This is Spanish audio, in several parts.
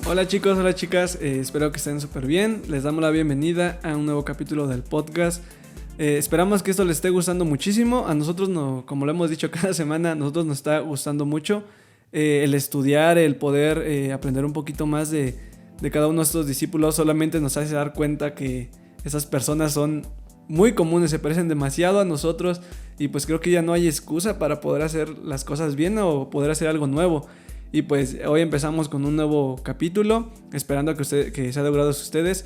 Hola chicos, hola chicas, espero que estén súper bien. Les damos la bienvenida a un nuevo capítulo del podcast. Esperamos que esto les esté gustando muchísimo. A nosotros, no, como lo hemos dicho cada semana, a nosotros nos está gustando mucho el estudiar, el poder aprender un poquito más de cada uno de estos discípulos. Solamente nos hace dar cuenta que esas personas son muy comunes, se parecen demasiado a nosotros y pues creo que ya no hay excusa para poder hacer las cosas bien o poder hacer algo nuevo. Y pues hoy empezamos con un nuevo capítulo, esperando que sea de agrado a ustedes.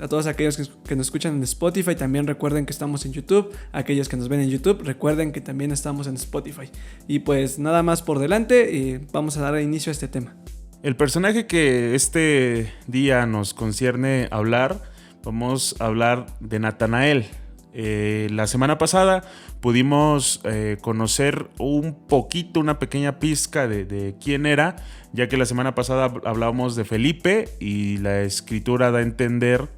A todos aquellos que nos escuchan en Spotify, también recuerden que estamos en YouTube. Aquellos que nos ven en YouTube, recuerden que también estamos en Spotify. Y pues nada más por delante, vamos a dar inicio a este tema. El personaje que este día nos concierne hablar, vamos a hablar de Natanael. La semana pasada pudimos conocer un poquito, una pequeña pizca de quién era, ya que la semana pasada hablábamos de Felipe y la escritura da a entender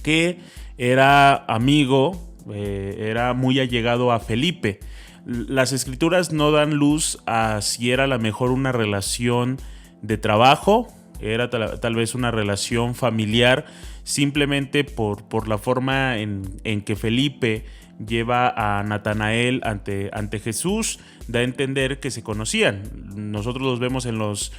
que era amigo, era muy allegado a Felipe. Las escrituras no dan luz a si era a lo mejor una relación de trabajo, era tal vez una relación familiar, simplemente por la forma en que Felipe lleva a Natanael ante Jesús, da a entender que se conocían. Nosotros los vemos en los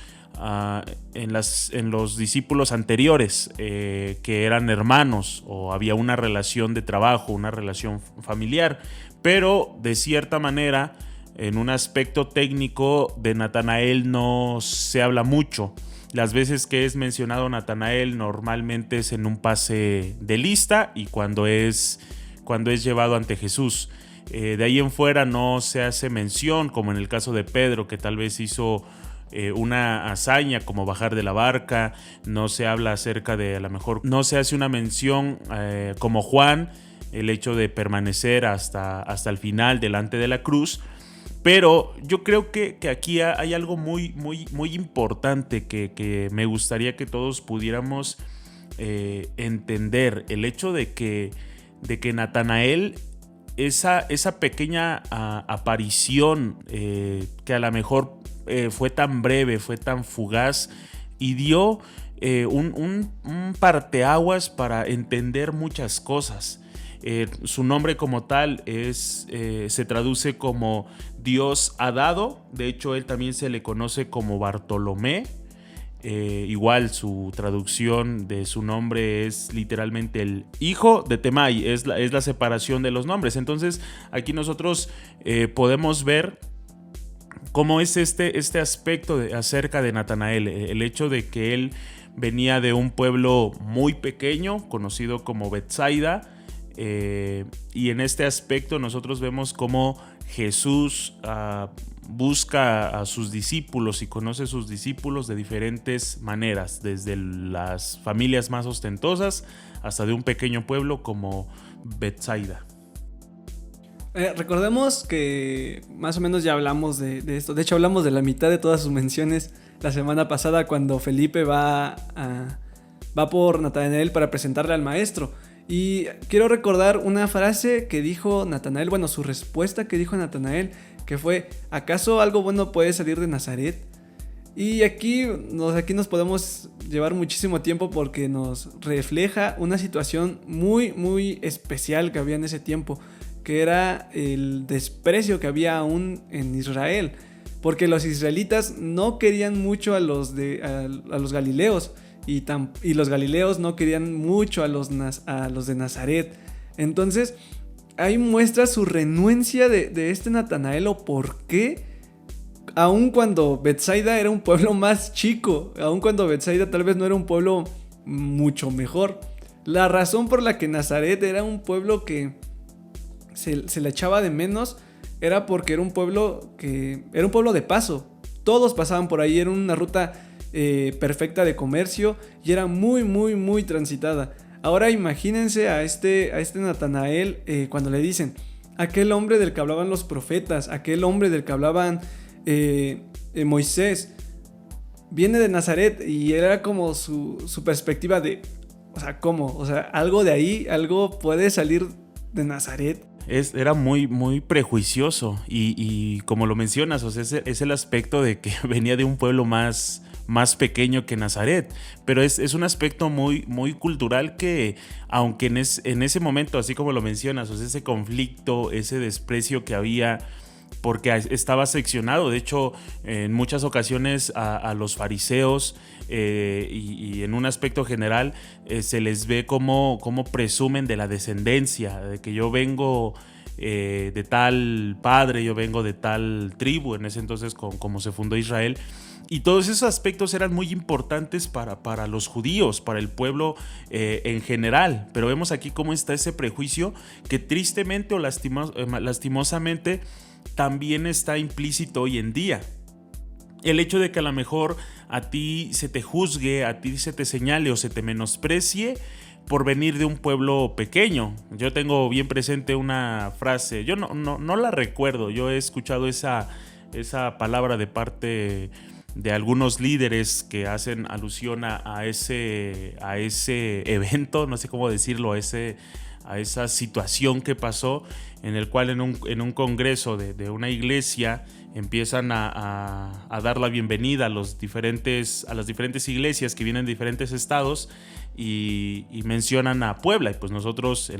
discípulos anteriores, que eran hermanos o había una relación de trabajo, una relación familiar, pero de cierta manera, en un aspecto técnico de Natanael no se habla mucho. Las veces que es mencionado Natanael normalmente es en un pase de lista y cuando es llevado ante Jesús. De ahí en fuera no se hace mención, como en el caso de Pedro, que tal vez hizo una hazaña como bajar de la barca. No se habla acerca de, a lo mejor, no se hace una mención como Juan, el hecho de permanecer hasta el final delante de la cruz. Pero yo creo que aquí hay algo muy, muy, muy importante que me gustaría que todos pudiéramos entender. El hecho de que Natanael, esa pequeña aparición que a lo mejor fue tan breve, fue tan fugaz y dio un parteaguas para entender muchas cosas. Su nombre como tal se traduce como Dios ha dado. De hecho, él también se le conoce como Bartolomé. Igual su traducción de su nombre es literalmente el hijo de Temai, es la separación de los nombres. Entonces aquí nosotros podemos ver cómo es este aspecto acerca de Natanael, el hecho de que él venía de un pueblo muy pequeño conocido como Betsaida. Y en este aspecto nosotros vemos cómo Jesús busca a sus discípulos y conoce a sus discípulos de diferentes maneras, desde las familias más ostentosas hasta de un pequeño pueblo como Betsaida. Recordemos que más o menos ya hablamos de esto. De hecho, hablamos de la mitad de todas sus menciones la semana pasada, cuando Felipe va por Natanael para presentarle al maestro. Y quiero recordar una frase que dijo Natanael, bueno, su respuesta que dijo Natanael, que fue: ¿acaso algo bueno puede salir de Nazaret? Y aquí nos podemos llevar muchísimo tiempo, porque nos refleja una situación muy, muy especial que había en ese tiempo, que era el desprecio que había aún en Israel, porque los israelitas no querían mucho a los galileos. Y los galileos no querían mucho a los de Nazaret. Entonces ahí muestra su renuencia de este Natanael, o por qué, aun cuando Betsaida era un pueblo más chico, aun cuando Betsaida tal vez no era un pueblo mucho mejor, la razón por la que Nazaret era un pueblo que se le echaba de menos era porque era un pueblo de paso. Todos pasaban por ahí, era una ruta perfecta de comercio y era muy, muy, muy transitada. Ahora imagínense a este Natanael, cuando le dicen: aquel hombre del que hablaban los profetas, aquel hombre del que hablaban Moisés, viene de Nazaret. Y era como su perspectiva de, o sea, ¿cómo? O sea, algo de ahí, algo puede salir de Nazaret. Era muy, muy prejuicioso y como lo mencionas, o sea, es el aspecto de que venía de un pueblo más más pequeño que Nazaret. Pero es un aspecto muy, muy cultural que, aunque en ese momento, así como lo mencionas, o sea, ese conflicto, ese desprecio que había, porque estaba seccionado. De hecho, en muchas ocasiones a los fariseos y en un aspecto general se les ve como presumen de la descendencia, de que yo vengo de tal padre, yo vengo de tal tribu, en ese entonces como se fundó Israel. Y todos esos aspectos eran muy importantes para los judíos, para el pueblo en general. Pero vemos aquí cómo está ese prejuicio que tristemente o lastimosamente también está implícito hoy en día. El hecho de que a lo mejor a ti se te juzgue, a ti se te señale o se te menosprecie por venir de un pueblo pequeño. Yo tengo bien presente una frase, yo no la recuerdo, yo he escuchado esa palabra de parte de algunos líderes que hacen alusión a ese evento, no sé cómo decirlo, a esa situación que pasó, en el cual en un congreso de una iglesia empiezan a dar la bienvenida a las diferentes iglesias que vienen de diferentes estados y mencionan a Puebla. Y pues nosotros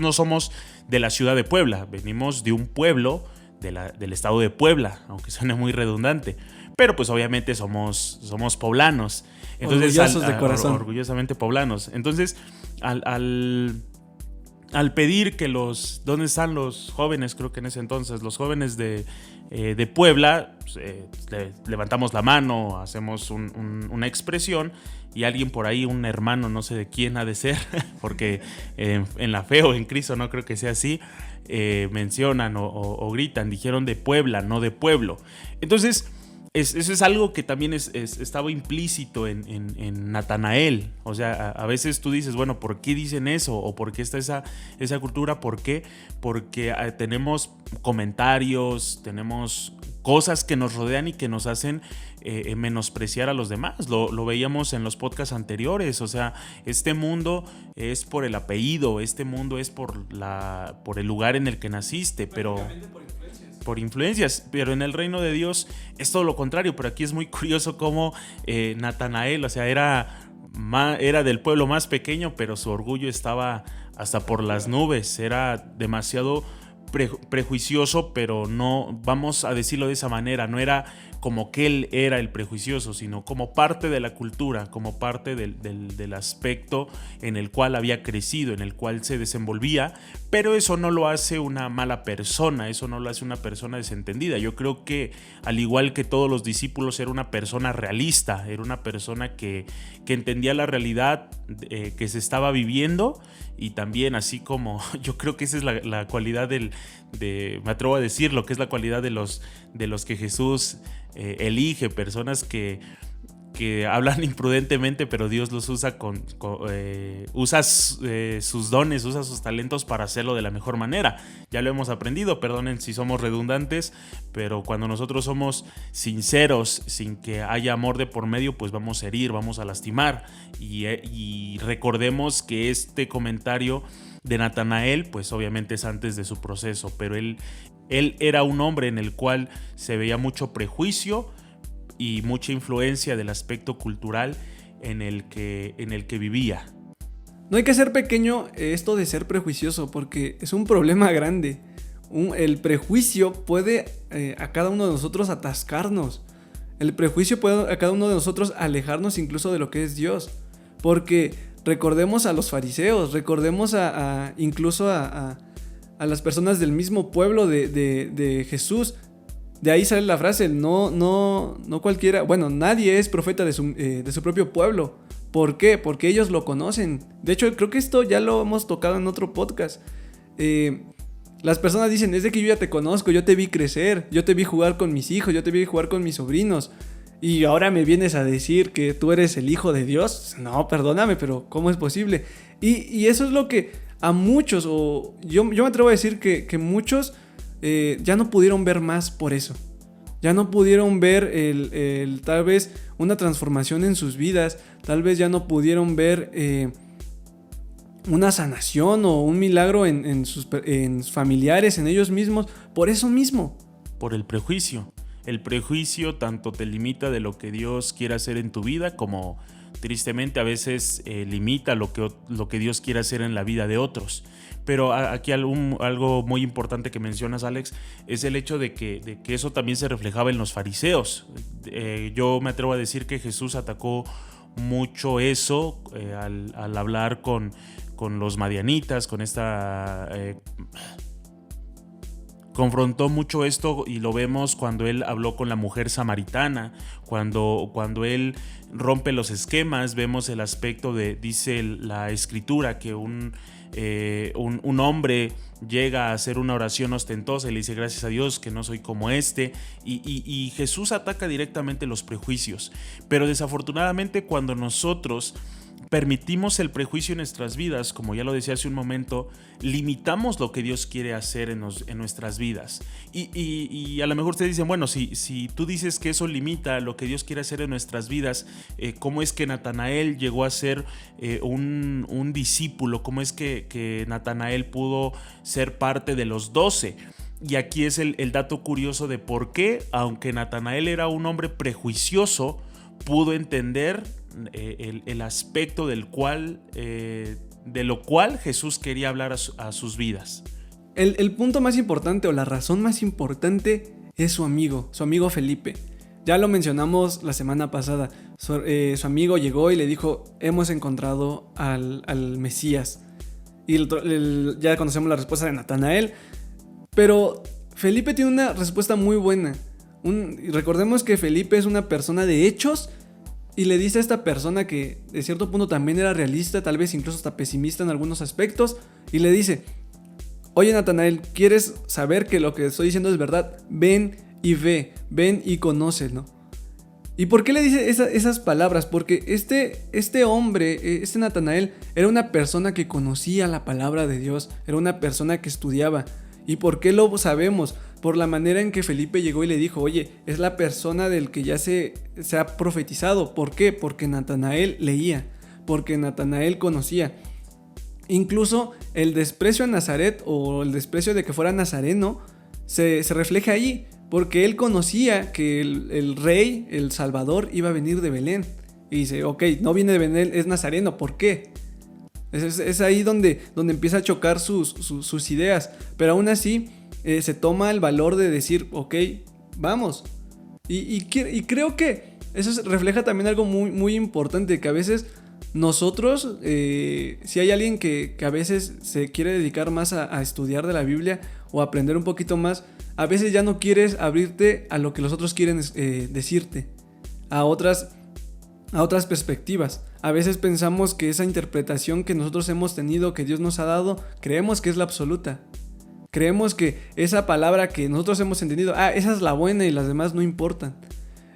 no somos de la ciudad de Puebla, venimos de un pueblo del estado de Puebla, aunque suene muy redundante. Pero pues obviamente somos poblanos. Entonces, orgullosos de corazón. Orgullosamente poblanos. Entonces, al pedir que ¿dónde están los jóvenes? Creo que en ese entonces, los jóvenes de Puebla, pues, levantamos la mano, hacemos una expresión y alguien por ahí, un hermano, no sé de quién ha de ser, porque en la fe o en Cristo no creo que sea así, mencionan o gritan, dijeron de Puebla, no de pueblo. Entonces, eso es algo que también estaba implícito en Natanael. O sea, a veces tú dices, bueno, ¿por qué dicen eso? ¿O por qué está esa cultura? ¿Por qué? Porque tenemos comentarios, tenemos cosas que nos rodean y que nos hacen menospreciar a los demás. Lo veíamos en los podcasts anteriores. O sea, este mundo es por el apellido, este mundo es por el lugar en el que naciste, pero por influencias, pero en el reino de Dios es todo lo contrario. Pero aquí es muy curioso cómo Natanael, o sea, era del pueblo más pequeño, pero su orgullo estaba hasta por las nubes, era demasiado prejuicioso, pero no, vamos a decirlo de esa manera, no era como que él era el prejuicioso, sino como parte de la cultura, como parte del aspecto en el cual había crecido, en el cual se desenvolvía. Pero eso no lo hace una mala persona, eso no lo hace una persona desentendida. Yo creo que, al igual que todos los discípulos, era una persona realista, era una persona que entendía la realidad que se estaba viviendo. Y también, así como yo creo que esa es la cualidad me atrevo a decir, lo que es la cualidad de los que Jesús elige, personas que hablan imprudentemente, pero Dios los usa usa sus dones, usa sus talentos para hacerlo de la mejor manera. Ya lo hemos aprendido, perdonen si somos redundantes, pero cuando nosotros somos sinceros, sin que haya amor de por medio, pues vamos a herir, vamos a lastimar. Y recordemos que este comentario de Natanael, pues obviamente es antes de su proceso, pero él era un hombre en el cual se veía mucho prejuicio y mucha influencia del aspecto cultural en el que vivía. No hay que ser pequeño esto de ser prejuicioso, porque es un problema grande. El prejuicio puede a cada uno de nosotros atascarnos. El prejuicio puede a cada uno de nosotros alejarnos incluso de lo que es Dios. Porque recordemos a los fariseos, recordemos incluso a las personas del mismo pueblo de Jesús. De ahí sale la frase, no cualquiera, bueno, nadie es profeta de su propio pueblo. ¿Por qué? Porque ellos lo conocen. De hecho, creo que esto ya lo hemos tocado en otro podcast. Las personas dicen, es de que yo ya te conozco, yo te vi crecer, yo te vi jugar con mis hijos, yo te vi jugar con mis sobrinos. Y ahora me vienes a decir que tú eres el hijo de Dios. No, perdóname, pero ¿cómo es posible? Y eso es lo que a muchos, o yo me atrevo a decir que muchos ya no pudieron ver más por eso. Ya no pudieron ver tal vez una transformación en sus vidas. Tal vez ya no pudieron ver una sanación o un milagro en sus familiares, en ellos mismos. Por eso mismo. Por el prejuicio. El prejuicio tanto te limita de lo que Dios quiere hacer en tu vida, como tristemente a veces limita lo que Dios quiere hacer en la vida de otros. Pero aquí algo muy importante que mencionas, Alex, es el hecho de que eso también se reflejaba en los fariseos. Yo me atrevo a decir que Jesús atacó mucho eso al hablar con los madianitas, con esta... confrontó mucho esto, y lo vemos cuando él habló con la mujer samaritana, cuando él rompe los esquemas. Vemos el aspecto dice la escritura, que un hombre llega a hacer una oración ostentosa y le dice: gracias a Dios que no soy como y Jesús ataca directamente los prejuicios. Pero desafortunadamente, cuando nosotros permitimos el prejuicio en nuestras vidas, como ya lo decía hace un momento, limitamos lo que Dios quiere hacer en nuestras vidas. Y a lo mejor ustedes dicen: bueno, si tú dices que eso limita lo que Dios quiere hacer en nuestras vidas, ¿cómo es que Natanael llegó a ser un discípulo? ¿Cómo es que Natanael pudo ser parte de los 12? Y aquí es el dato curioso de por qué, aunque Natanael era un hombre prejuicioso, pudo entender el aspecto de lo cual Jesús quería hablar a sus vidas. El punto más importante, o la razón más importante, es su amigo Felipe. Ya lo mencionamos la semana pasada. Su amigo llegó y le dijo: hemos encontrado al Mesías. Y ya conocemos la respuesta de Natanael. Pero Felipe tiene una respuesta muy buena. Recordemos que Felipe es una persona de hechos, y le dice a esta persona que de cierto punto también era realista, tal vez incluso hasta pesimista en algunos aspectos, y le dice: oye, Natanael, ¿quieres saber que lo que estoy diciendo es verdad? Ven y ve, ven y conócelo. ¿Y por qué le dice esas palabras? Porque este hombre, este Natanael, era una persona que conocía la palabra de Dios, era una persona que estudiaba. ¿Y por qué lo sabemos? Por la manera en que Felipe llegó y le dijo: oye, es la persona del que ya se ha profetizado. ¿Por qué? Porque Natanael leía, porque Natanael conocía. Incluso el desprecio a Nazaret, o el desprecio de que fuera nazareno, se refleja allí, porque él conocía que el rey, el Salvador, iba a venir de Belén. Y dice: ok, no viene de Belén, es nazareno, ¿por qué? Es ahí donde empieza a chocar sus ideas. Pero aún así se toma el valor de decir: ok, vamos. Y creo que eso refleja también algo muy, muy importante, que a veces nosotros, si hay alguien que a veces se quiere dedicar más a estudiar de la Biblia o a aprender un poquito más, a veces ya no quieres abrirte a lo que los otros quieren decirte, a otras perspectivas. A veces pensamos que esa interpretación que nosotros hemos tenido, que Dios nos ha dado, creemos que es la absoluta. Creemos que esa palabra que nosotros hemos entendido, esa es la buena y las demás no importan.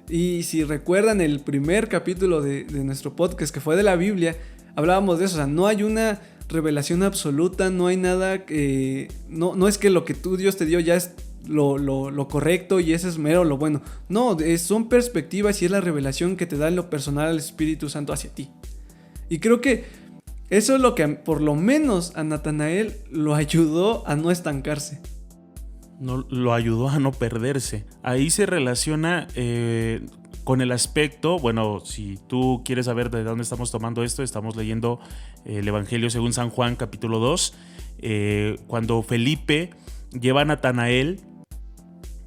Y si recuerdan el primer capítulo de nuestro podcast, que fue de la Biblia, hablábamos de eso. O sea, no hay una revelación absoluta, no hay nada que... No es que lo que Dios te dio ya es lo correcto y ese es mero lo bueno. No, son perspectivas y es la revelación que te da en lo personal el Espíritu Santo hacia ti. Y creo que eso es lo que por lo menos a Natanael lo ayudó a no estancarse. No, lo ayudó a no perderse. Ahí se relaciona con el aspecto, bueno, si tú quieres saber de dónde estamos tomando esto, estamos leyendo el Evangelio según San Juan, capítulo 2, cuando Felipe lleva a Natanael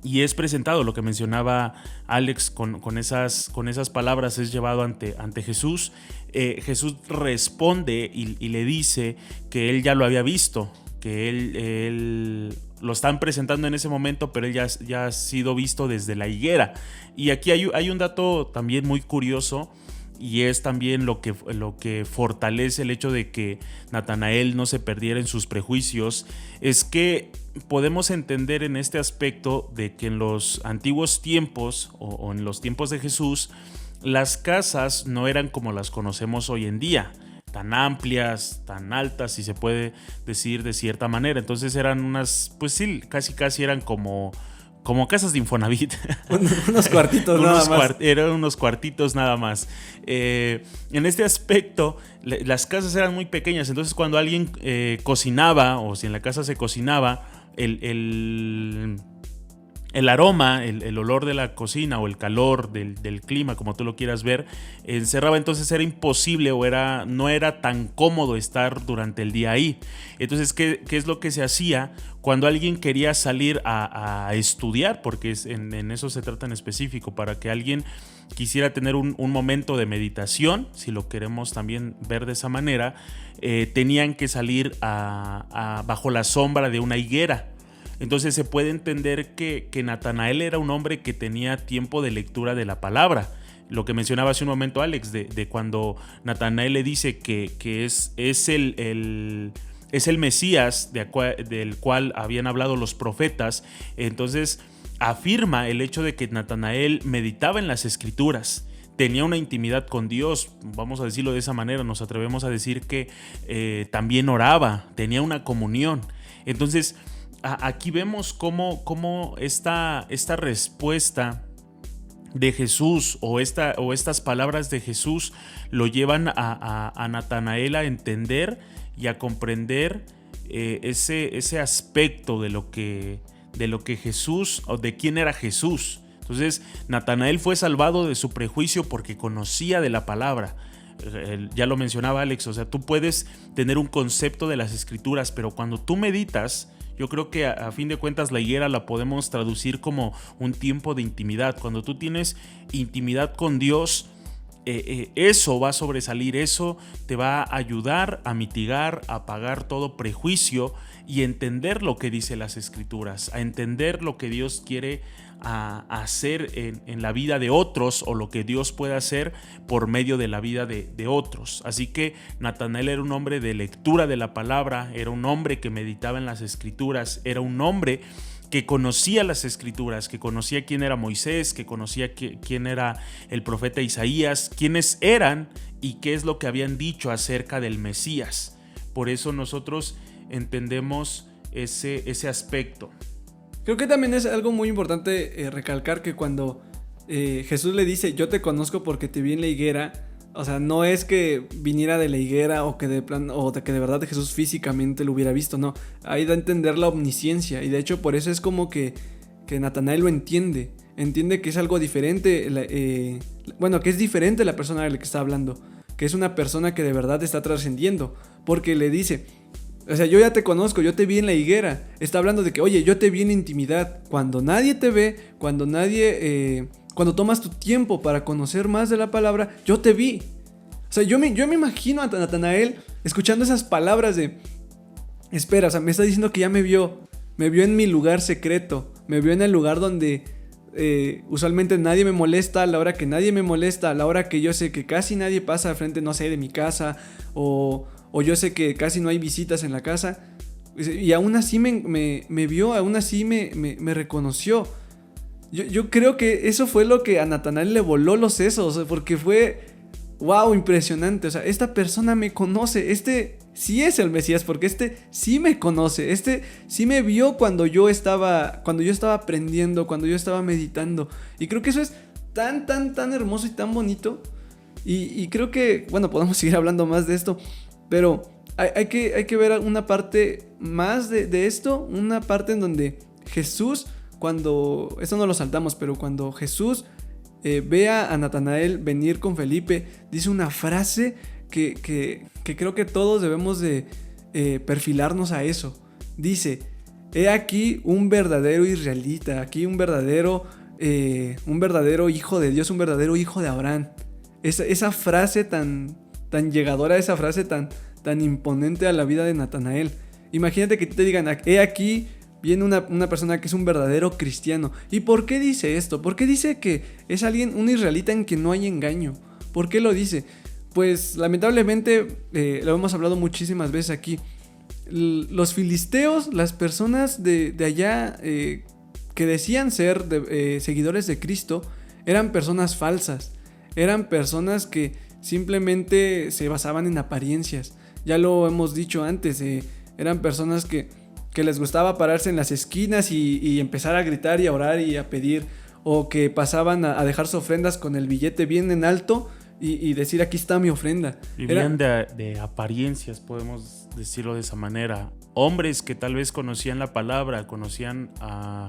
y es presentado, lo que mencionaba Alex con esas palabras, es llevado ante Jesús. Jesús responde y le dice que él ya lo había visto, que él lo están presentando en ese momento, pero él ya ha sido visto desde la higuera. Y aquí hay un dato también muy curioso, y es también lo que fortalece el hecho de que Natanael no se perdiera en sus prejuicios, es que podemos entender en este aspecto de que en los antiguos tiempos o en los tiempos de Jesús, las casas no eran como las conocemos hoy en día, tan amplias, tan altas, si se puede decir de cierta manera. Entonces eran unas, pues sí, casi eran como casas de Infonavit. Unos cuartitos nada más. Eran unos cuartitos nada más. En este aspecto, las casas eran muy pequeñas. Entonces cuando alguien cocinaba, o si en la casa se cocinaba, el aroma, el olor de la cocina o el calor del clima, como tú lo quieras ver, encerraba. Entonces era imposible o no era tan cómodo estar durante el día ahí. Entonces, ¿qué es lo que se hacía cuando alguien quería salir a estudiar? Porque en eso se trata en específico, para que alguien quisiera tener un momento de meditación, si lo queremos también ver de esa manera, tenían que salir bajo la sombra de una higuera. Entonces se puede entender que Natanael era un hombre que tenía tiempo de lectura de la palabra. Lo que mencionaba hace un momento Alex, de cuando Natanael le dice que es el Mesías del cual habían hablado los profetas. Entonces afirma el hecho de que Natanael meditaba en las escrituras, tenía una intimidad con Dios, vamos a decirlo de esa manera, nos atrevemos a decir que también oraba, tenía una comunión. Entonces aquí vemos cómo esta respuesta de Jesús o estas palabras de Jesús lo llevan a Natanael a entender y a comprender ese aspecto de lo que Jesús, o de quién era Jesús. Entonces Natanael fue salvado de su prejuicio porque conocía de la palabra. Ya lo mencionaba Alex, o sea, tú puedes tener un concepto de las escrituras, pero cuando tú meditas, yo creo que a fin de cuentas la higuera la podemos traducir como un tiempo de intimidad. Cuando tú tienes intimidad con Dios, eso va a sobresalir, eso te va a ayudar a mitigar, a apagar todo prejuicio y entender lo que dice las escrituras, a entender lo que Dios quiere hacer en la vida de otros, o lo que Dios puede hacer por medio de la vida de otros. Así que Natanael era un hombre de lectura de la palabra, era un hombre que meditaba en las escrituras, era un hombre que conocía las escrituras, que conocía quién era Moisés, que conocía quién era el profeta Isaías, quiénes eran y qué es lo que habían dicho acerca del Mesías. Por eso nosotros entendemos ese aspecto. Creo que también es algo muy importante recalcar que cuando Jesús le dice yo te conozco porque te vi en la higuera, o sea, no es que viniera de la higuera o que de verdad Jesús físicamente lo hubiera visto, no. Ahí da a entender la omnisciencia, y de hecho por eso es como que Natanael lo entiende que es algo diferente, que es diferente la persona de la que está hablando, que es una persona que de verdad está trascendiendo, porque le dice, o sea, yo ya te conozco, yo te vi en la higuera. Está hablando de que, oye, yo te vi en intimidad. Cuando nadie te ve, cuando tomas tu tiempo para conocer más de la palabra, yo te vi. O sea, yo me imagino a Natanael escuchando esas palabras de, espera, o sea, me está diciendo que ya me vio en mi lugar secreto, me vio en el lugar donde usualmente nadie me molesta, a la hora que nadie me molesta, a la hora que yo sé que casi nadie pasa al frente, no sé, de mi casa, o yo sé que casi no hay visitas en la casa, y aún así me vio, aún así me reconoció. Yo creo que eso fue lo que a Natanael le voló los sesos, porque fue, wow, impresionante. O sea, esta persona me conoce, este sí es el Mesías, porque este sí me conoce, este sí me vio cuando yo estaba aprendiendo, cuando yo estaba meditando. Y creo que eso es tan hermoso y tan bonito. Y creo que, bueno, podemos seguir hablando más de esto, pero hay que ver una parte más de esto, una parte en donde Jesús, esto no lo saltamos, pero cuando Jesús ve a Natanael venir con Felipe, dice una frase que creo que todos debemos de perfilarnos a eso. Dice, he aquí un verdadero israelita, aquí un verdadero hijo de Dios, un verdadero hijo de Abraham. Esa frase tan llegadora, esa frase tan imponente a la vida de Natanael. Imagínate que te digan, he aquí viene una persona que es un verdadero cristiano. ¿Y por qué dice esto? ¿Por qué dice que es un israelita en quien no hay engaño? ¿Por qué lo dice? Pues lamentablemente, lo hemos hablado muchísimas veces aquí, los filisteos, las personas de allá que decían ser seguidores de Cristo, eran personas falsas, eran personas que simplemente se basaban en apariencias. Ya lo hemos dicho antes, eran personas que les gustaba pararse en las esquinas y empezar a gritar y a orar y a pedir, o que pasaban a dejar sus ofrendas con el billete bien en alto y decir, aquí está mi ofrenda. Vivían de apariencias, podemos decirlo de esa manera. Hombres que tal vez conocían la palabra, conocían a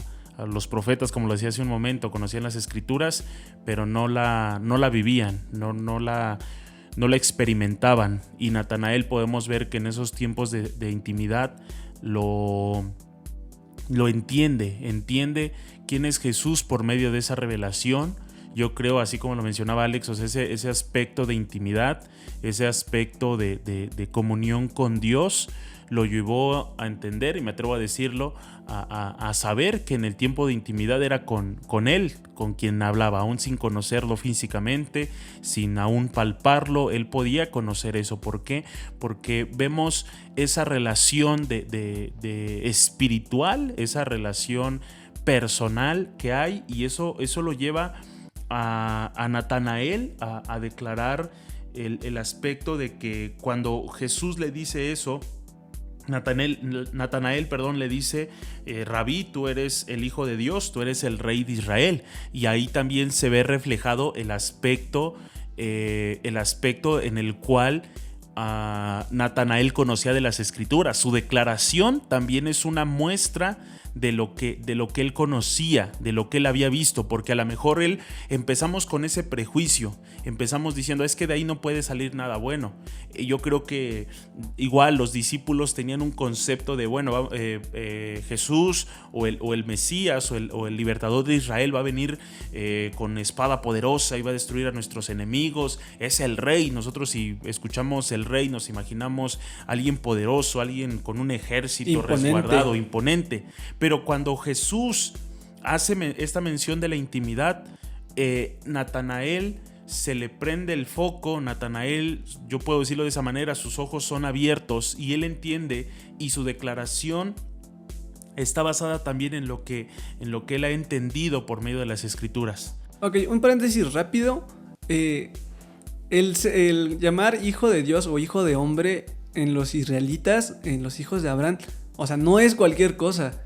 los profetas, como lo decía hace un momento, conocían las escrituras, pero no la vivían, no la experimentaban. Y Natanael, podemos ver que en esos tiempos de intimidad lo entiende quién es Jesús por medio de esa revelación. Yo creo, así como lo mencionaba Alex, o sea, ese aspecto de intimidad, ese aspecto de comunión con Dios, lo llevó a entender, y me atrevo a decirlo, a saber que en el tiempo de intimidad era con él, con quien hablaba, aún sin conocerlo físicamente, sin aún palparlo. Él podía conocer eso. ¿Por qué? Porque vemos esa relación de espiritual, esa relación personal que hay, y eso lo lleva a Natanael a declarar el aspecto de que cuando Jesús le dice eso, Natanael, le dice: Rabí, tú eres el Hijo de Dios, tú eres el Rey de Israel. Y ahí también se ve reflejado el aspecto en el cual Natanael conocía de las Escrituras. Su declaración también es una muestra de lo que él conocía, de lo que él había visto, porque a lo mejor empezamos con ese prejuicio, empezamos diciendo: es que de ahí no puede salir nada bueno. Yo creo que igual los discípulos tenían un concepto de, bueno, Jesús o el Mesías o el libertador de Israel va a venir con espada poderosa y va a destruir a nuestros enemigos, es el rey. Nosotros, si escuchamos el rey, nos imaginamos a alguien poderoso, alguien con un ejército resguardado, imponente. Pero cuando Jesús hace esta mención de la intimidad, Natanael se le prende el foco. Natanael, yo puedo decirlo de esa manera, sus ojos son abiertos y él entiende, y su declaración está basada también en lo que él ha entendido por medio de las Escrituras. Ok, un paréntesis rápido. El llamar hijo de Dios o hijo de hombre en los israelitas, en los hijos de Abraham, o sea, no es cualquier cosa.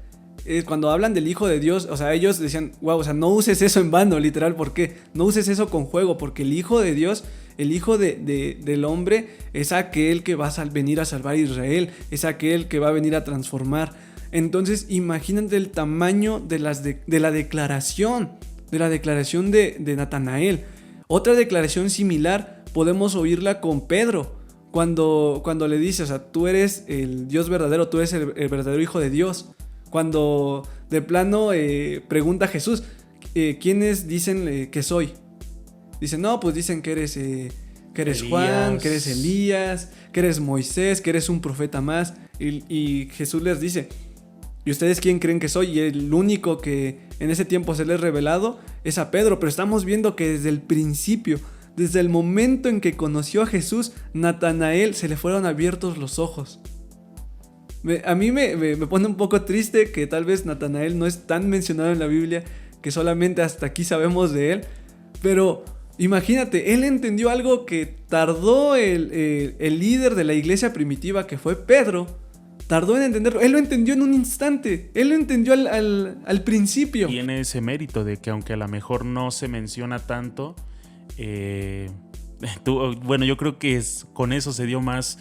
Cuando hablan del Hijo de Dios, o sea, ellos decían: wow, o sea, no uses eso en vano, literal. ¿Por qué? No uses eso con juego, porque el Hijo de Dios, el Hijo del hombre, es aquel que va a venir a salvar a Israel, es aquel que va a venir a transformar. Entonces, imagínate el tamaño de la declaración de Natanael. Otra declaración similar podemos oírla con Pedro, cuando le dice: o sea, tú eres el Dios verdadero, tú eres el verdadero Hijo de Dios. Cuando de plano pregunta a Jesús: ¿quiénes dicen que soy? Dicen: no, pues dicen que eres Elías. Juan, que eres Elías, que eres Moisés, que eres un profeta más. Y Jesús les dice: ¿y ustedes quién creen que soy? Y el único que en ese tiempo se les revelado es a Pedro. Pero estamos viendo que desde el principio, desde el momento en que conoció a Jesús, Natanael se le fueron abiertos los ojos. A mí me pone un poco triste que tal vez Natanael no es tan mencionado en la Biblia, que solamente hasta aquí sabemos de él. Pero imagínate, él entendió algo que tardó el líder de la iglesia primitiva, que fue Pedro. Tardó en entenderlo. Él lo entendió en un instante. Él lo entendió al principio. Tiene ese mérito de que, aunque a lo mejor no se menciona tanto, bueno, yo creo que con eso se dio más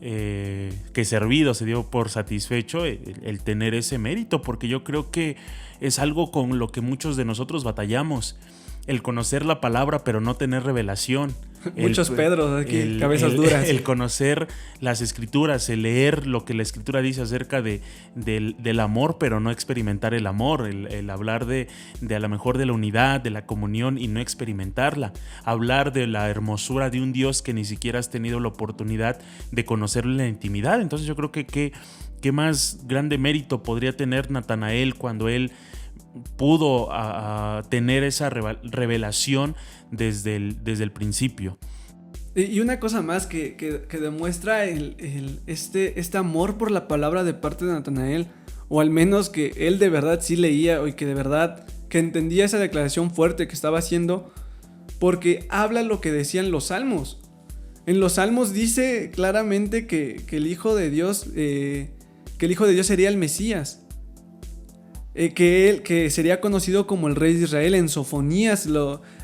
que servido, se dio por satisfecho el tener ese mérito, porque yo creo que es algo con lo que muchos de nosotros batallamos: el conocer la palabra pero no tener revelación. Muchos Pedros aquí, cabezas duras. El conocer las Escrituras, el leer lo que la Escritura dice acerca del amor, pero no experimentar el amor, el hablar de a lo mejor de la unidad, de la comunión, y no experimentarla. Hablar de la hermosura de un Dios que ni siquiera has tenido la oportunidad de conocerlo en la intimidad. Entonces yo creo que qué más grande mérito podría tener Natanael cuando él pudo tener esa revelación desde el principio. Y una cosa más que demuestra este amor por la palabra de parte de Natanael, o al menos que él de verdad sí leía, y que de verdad que entendía esa declaración fuerte que estaba haciendo, porque habla lo que decían los salmos. En los salmos dice claramente que el Hijo de Dios sería el Mesías. Que sería conocido como el Rey de Israel. En Sofonías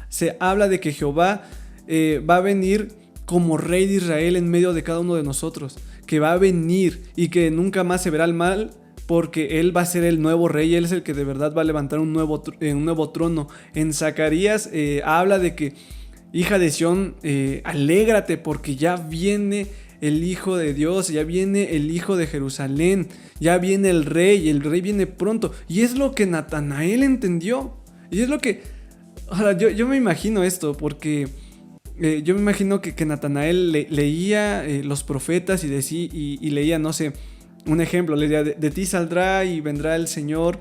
se habla de que Jehová va a venir como Rey de Israel en medio de cada uno de nosotros, que va a venir y que nunca más se verá el mal porque él va a ser el nuevo rey, él es el que de verdad va a levantar un nuevo trono. En Zacarías habla de que, hija de Sión, alégrate porque ya viene el Hijo de Dios, ya viene el Hijo de Jerusalén, ya viene el rey viene pronto. Y es lo que Natanael entendió. Y es lo que... Ahora, yo me imagino esto, porque yo me imagino que Natanael leía los profetas y leía, no sé, un ejemplo, leía, de ti saldrá y vendrá el Señor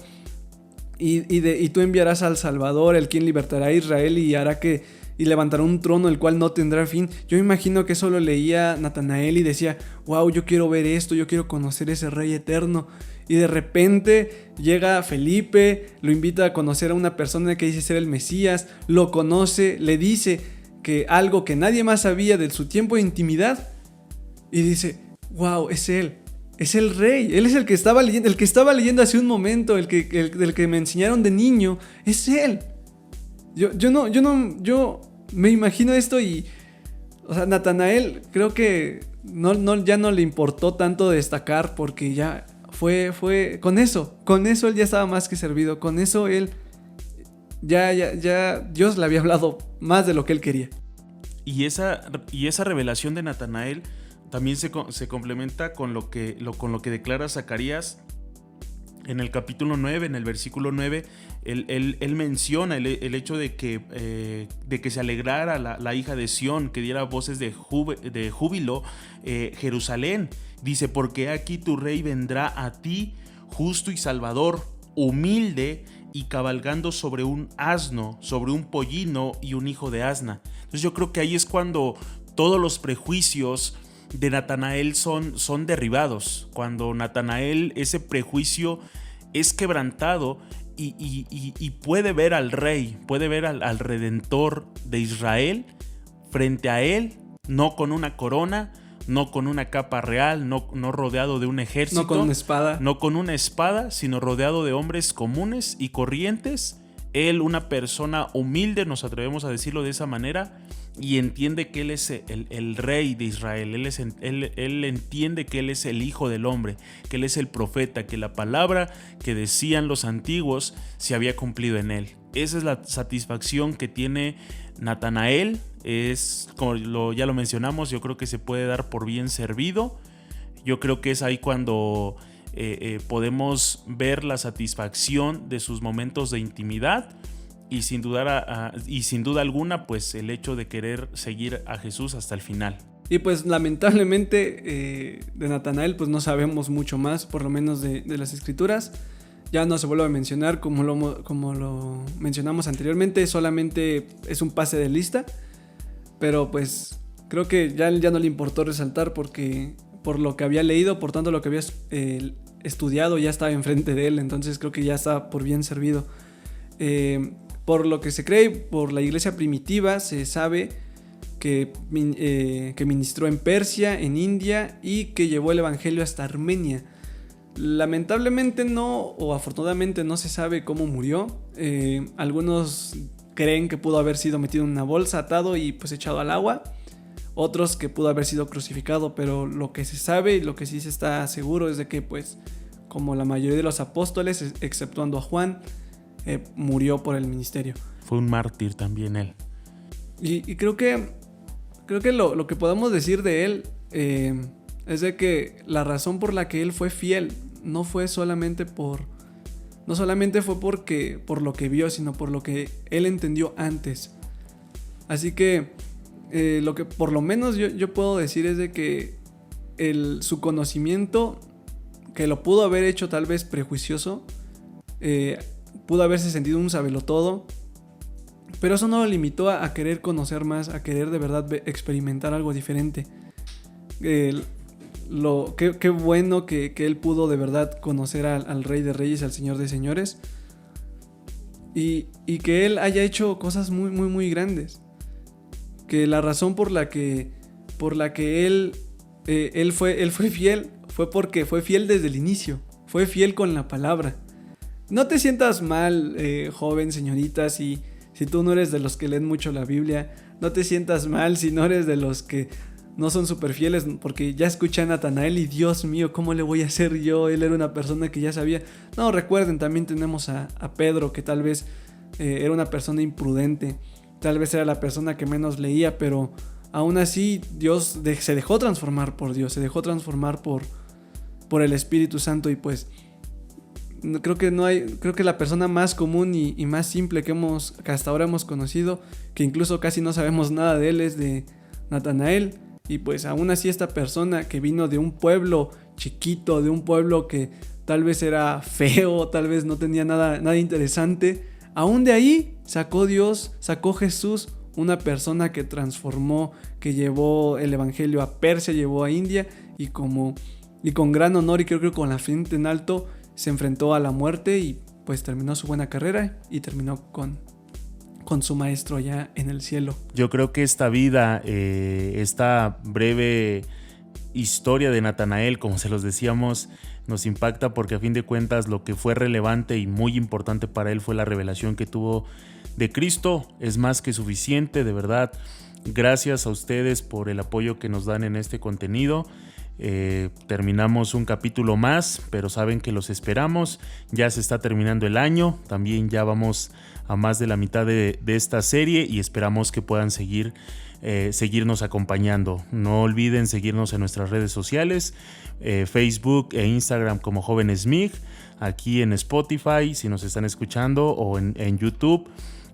y tú enviarás al Salvador, el quien libertará a Israel y levantará un trono el cual no tendrá fin. Yo me imagino que eso lo leía Natanael y decía, wow, yo quiero ver esto, yo quiero conocer ese rey eterno. Y de repente llega Felipe, lo invita a conocer a una persona que dice ser el Mesías, lo conoce, le dice que algo que nadie más sabía de su tiempo de intimidad, y dice, wow, es él. Es el rey, él es el que estaba leyendo hace un momento, el que me enseñaron de niño, es él. Yo me imagino esto y, o sea, Natanael creo que ya no le importó tanto destacar porque ya fue con eso él ya estaba más que servido, con eso él ya Dios le había hablado más de lo que él quería. Y esa revelación de Natanael también se complementa con lo que declara Zacarías en el capítulo 9, en el versículo 9. Él menciona el hecho de que se alegrara la hija de Sión, que diera voces de júbilo Jerusalén. Dice, porque aquí tu rey vendrá a ti, justo y salvador, humilde y cabalgando sobre un asno, sobre un pollino y un hijo de asna. Entonces yo creo que ahí es cuando todos los prejuicios de Natanael son derribados, cuando Natanael, ese prejuicio es quebrantado y puede ver al rey, puede ver al redentor de Israel frente a él, no con una corona, no con una capa real, no rodeado de un ejército, no con una espada, sino rodeado de hombres comunes y corrientes. Él, una persona humilde, nos atrevemos a decirlo de esa manera, y entiende que él es el rey de Israel. Él entiende que él es el hijo del hombre, que él es el profeta, que la palabra que decían los antiguos se había cumplido en él. Esa es la satisfacción que tiene Natanael. Es, como ya lo mencionamos, yo creo que se puede dar por bien servido. Yo creo que es ahí cuando podemos ver la satisfacción de sus momentos de intimidad. Y sin duda alguna, pues el hecho de querer seguir a Jesús hasta el final. Y pues lamentablemente de Natanael pues no sabemos mucho más, por lo menos de las escrituras. Ya no se vuelve a mencionar como lo mencionamos anteriormente, solamente es un pase de lista. Pero pues creo que ya no le importó resaltar porque por lo que había leído, por tanto lo que había estudiado ya estaba enfrente de él. Entonces creo que ya está por bien servido. Por lo que se cree, por la iglesia primitiva, se sabe que ministró en Persia, en India y que llevó el evangelio hasta Armenia. Lamentablemente no, o afortunadamente no se sabe cómo murió. Algunos creen que pudo haber sido metido en una bolsa, atado y pues echado al agua. Otros que pudo haber sido crucificado, pero lo que se sabe y lo que sí se está seguro es de que pues como la mayoría de los apóstoles, exceptuando a Juan, murió por el ministerio. Fue un mártir también él. Y creo que lo que podemos decir de él es de que la razón por la que él fue fiel no solamente fue por lo que vio, sino por lo que él entendió antes. Así que lo que por lo menos yo puedo decir es de que su conocimiento, que lo pudo haber hecho tal vez prejuicioso, pudo haberse sentido un sabelotodo, pero eso no lo limitó a querer conocer más, a querer de verdad experimentar algo diferente. Qué bueno que él pudo de verdad conocer al Rey de Reyes, al Señor de Señores, y que él haya hecho cosas muy, muy, muy grandes. Que la razón por la que él fue fiel fue porque fue fiel desde el inicio, fue fiel con la palabra. No te sientas mal, joven señorita, si tú no eres de los que leen mucho la Biblia. No te sientas mal si no eres de los que no son súper fieles, porque ya escuché a Natanael y Dios mío, ¿cómo le voy a hacer yo? Él era una persona que ya sabía. No, recuerden, también tenemos a Pedro, que tal vez era una persona imprudente, tal vez era la persona que menos leía, pero aún así Dios se dejó transformar por Dios, se dejó transformar por el Espíritu Santo. Y pues creo que la persona más común y más simple que hasta ahora hemos conocido, que incluso casi no sabemos nada de él, es de Natanael. Y pues aún así esta persona que vino de un pueblo chiquito, de un pueblo que tal vez era feo, tal vez no tenía nada interesante, aún de ahí sacó Jesús una persona que transformó, que llevó el evangelio a Persia, llevó a India, y con gran honor y creo que con la frente en alto se enfrentó a la muerte y pues terminó su buena carrera y terminó con su maestro allá en el cielo. Yo creo que esta vida, esta breve historia de Natanael, como se los decíamos, nos impacta porque a fin de cuentas lo que fue relevante y muy importante para él fue la revelación que tuvo de Cristo. Es más que suficiente, de verdad. Gracias a ustedes por el apoyo que nos dan en este contenido. Terminamos un capítulo más, pero saben que los esperamos. Ya se está terminando el año, también ya vamos a más de la mitad de esta serie y esperamos que puedan seguirnos acompañando. No olviden seguirnos en nuestras redes sociales, Facebook e Instagram como Jóvenes MIG, aquí en Spotify si nos están escuchando, o en YouTube.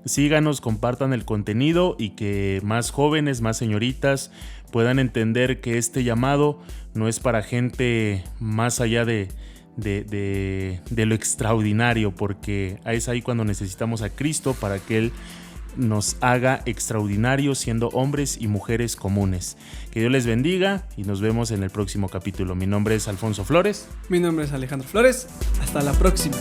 Síganos, compartan el contenido y que más jóvenes, más señoritas puedan entender que este llamado no es para gente más allá de lo extraordinario, porque es ahí cuando necesitamos a Cristo para que Él nos haga extraordinarios siendo hombres y mujeres comunes. Que Dios les bendiga y nos vemos en el próximo capítulo. Mi nombre es Alfonso Flores. Mi nombre es Alejandro Flores. Hasta la próxima.